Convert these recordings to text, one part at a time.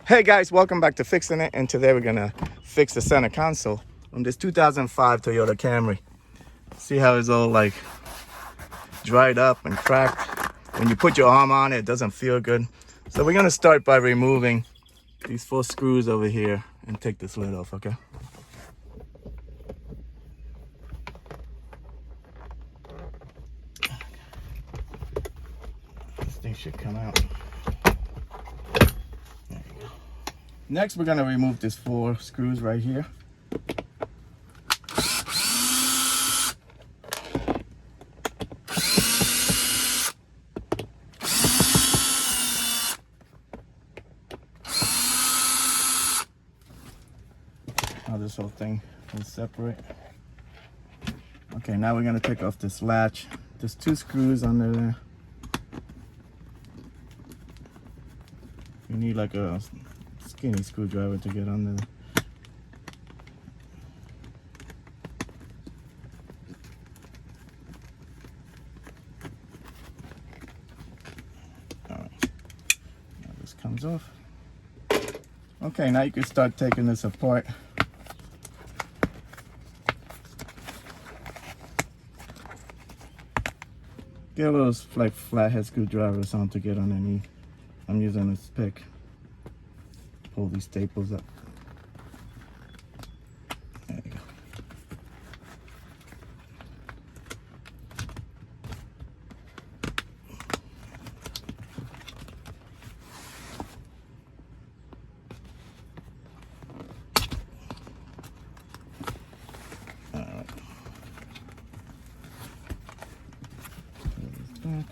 Hey guys, welcome back to Fixin' It, and today we're gonna fix the center console on this 2005 Toyota Camry. See how it's all like dried up and cracked. When you put your arm on it, it doesn't feel good. So we're gonna start by removing these 4 screws over here and take this lid off, okay? This thing should come out. There you go. Next, we're gonna remove these 4 screws right here. Now this whole thing will separate. Okay, now we're gonna take off this latch. There's 2 screws under there. You need like a skinny screwdriver to get under there. All right, now this comes off. Okay, now you can start taking this apart. Get a little like flathead screwdriver or something to get underneath. I'm using this pick. Pull these staples up. There you go. All right. Put this back.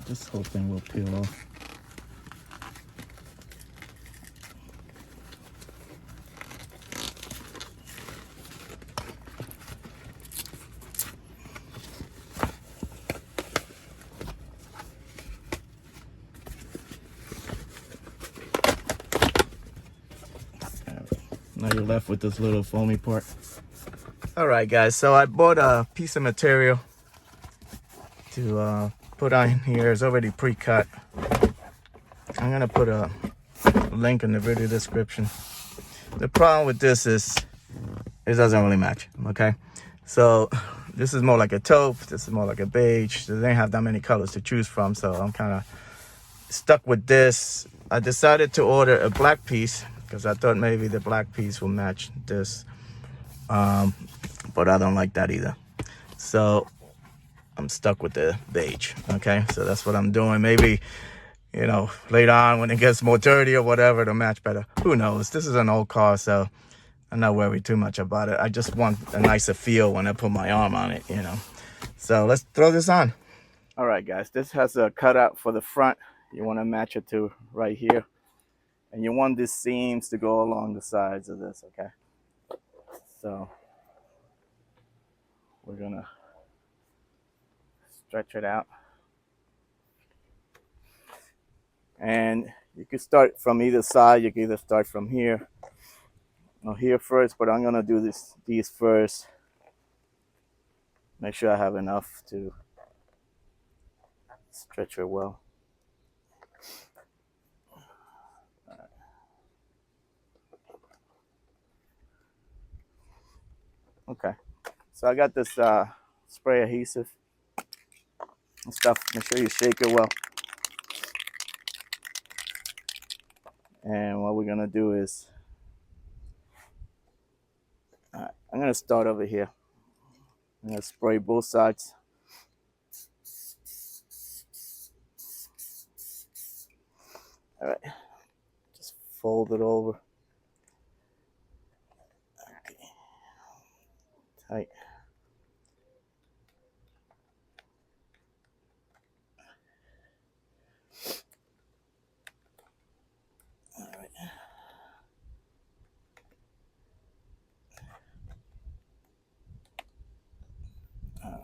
This whole thing will peel off. Now you're left with this little foamy part. All right, guys, so I bought a piece of material to put on here. It's already pre-cut. I'm gonna put a link in the video description. The problem with this is it doesn't really match, okay? So this is more like a taupe, this is more like a beige. They didn't have that many colors to choose from, so I'm kind of stuck with this. I decided to order a black piece because I thought maybe the black piece will match this, but I don't like that either. So I'm stuck with the beige, okay? So that's what I'm doing. Maybe, you know, later on when it gets more dirty or whatever, it'll match better. Who knows? This is an old car, so I'm not worried too much about it. I just want a nicer feel when I put my arm on it, you know? So let's throw this on. All right, guys, this has a cutout for the front. You want to match it to right here. And you want these seams to go along the sides of this, okay? So we're gonna stretch it out. And you can start from either side. You can either start from here or here first, but I'm gonna do these first. Make sure I have enough to stretch it well. Okay, so I got this spray adhesive and stuff. Make sure you shake it well. And what we're gonna do is, I'm gonna start over here. I'm gonna spray both sides. All right, just fold it over. Okay. Tight. All right. All right.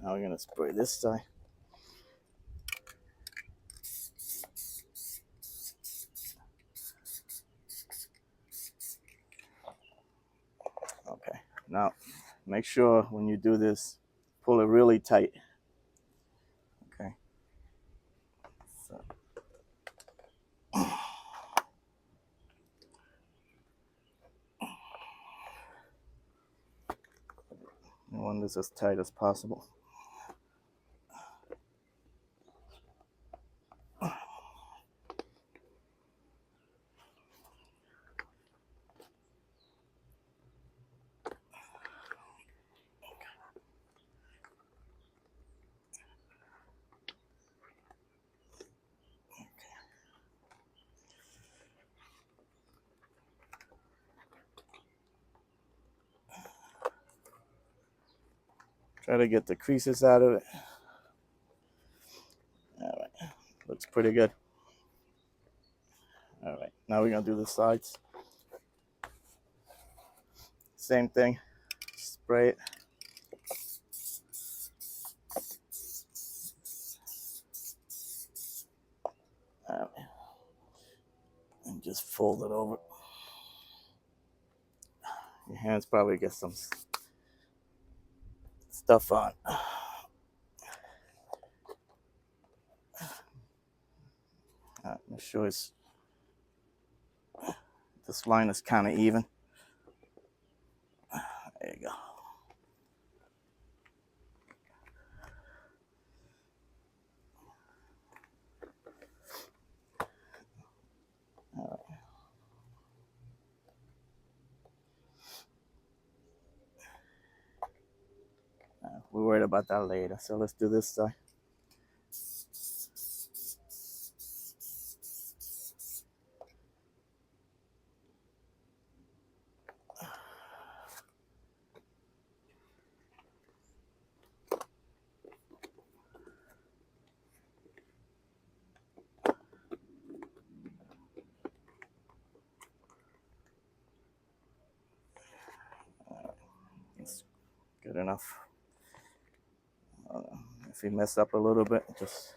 Now we're gonna spray this side. Now, make sure when you do this, pull it really tight. Okay. So. You want this as tight as possible. Try to get the creases out of it. All right, looks pretty good. All right, now we're gonna do the sides. Same thing, spray it. All right. And just fold it over. Your hands probably get some stuff on. Make sure this line is kind of even. There you go. All right. We're worried about that later, so let's do this side. It's good enough. If you mess up a little bit, just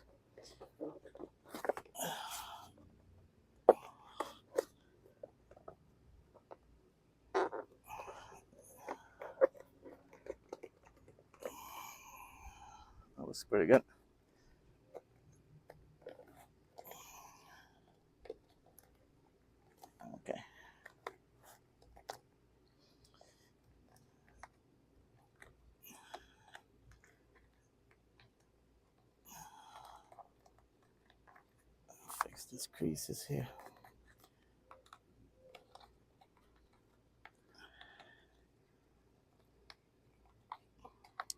that was pretty good. Okay. Fix these creases here.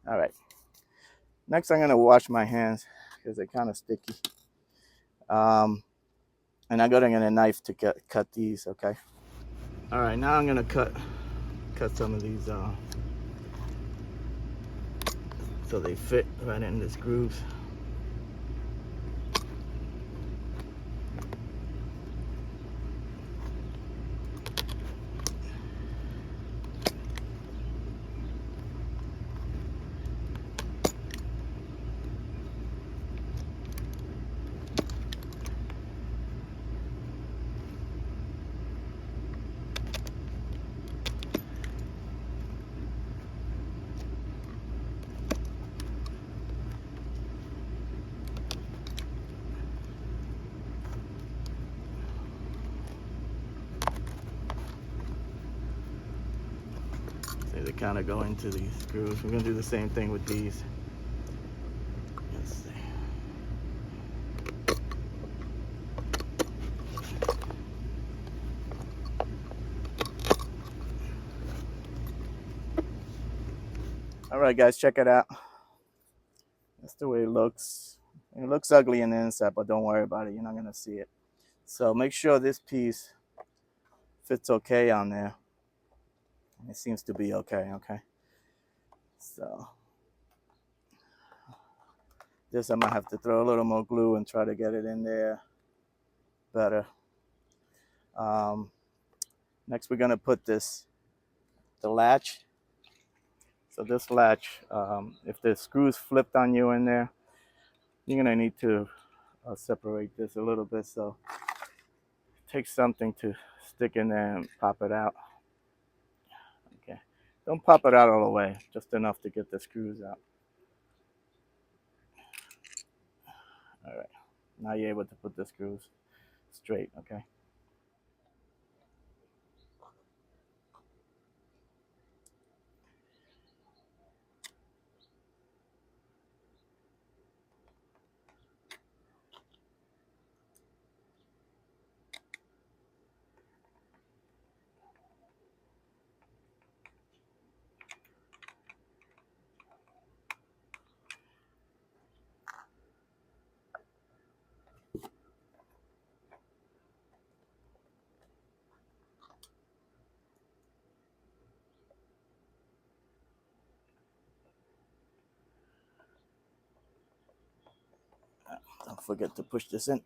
All right. Next, I'm gonna wash my hands because they're kind of sticky. And I'm gonna get a knife to cut these. Okay. All right. Now I'm gonna cut some of these so they fit right in the grooves. They kind of go into these grooves. We're gonna do the same thing with these. Let's see. All right, guys, check it out. That's the way it looks. It looks ugly in the inside, but don't worry about it. You're not gonna see it. So make sure this piece fits okay on there. It seems to be okay. Okay. So this I might have to throw a little more glue and try to get it in there better. Next, we're gonna put the latch. So this latch, if the screws flipped on you in there, you're gonna need to separate this a little bit. So take something to stick in there and pop it out. Okay. Don't pop it out all the way, just enough to get the screws out. All right, now you're able to put the screws straight, okay? Don't forget to push this in.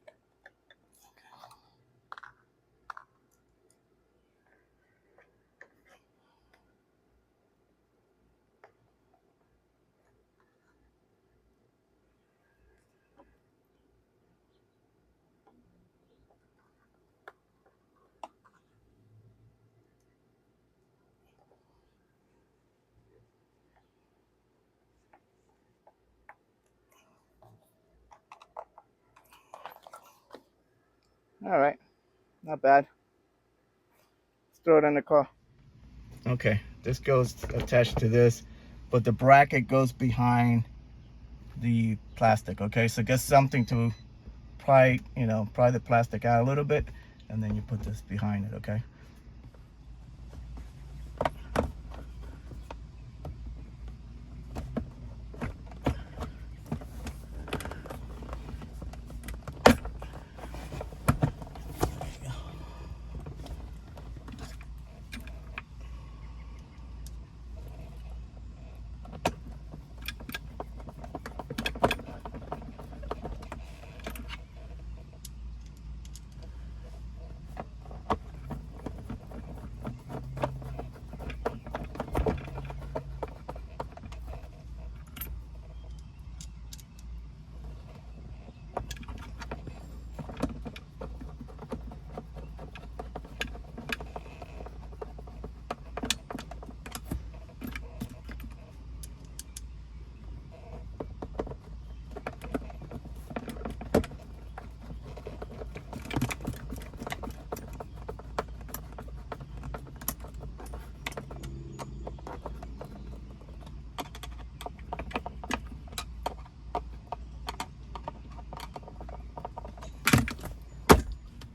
All right, not bad. Let's throw it in the car. Okay, this goes attached to this, but the bracket goes behind the plastic, okay? So get something to pry the plastic out a little bit, and then you put this behind it, okay?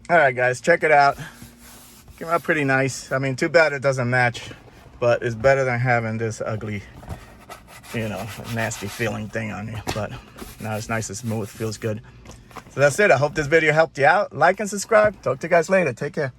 All right, guys, check it out. Came out pretty nice. I mean, too bad it doesn't match, but it's better than having this ugly, nasty feeling thing on you. But now it's nice and smooth, feels good. So that's it. I hope this video helped you out. Like and subscribe. Talk to you guys later. Take care.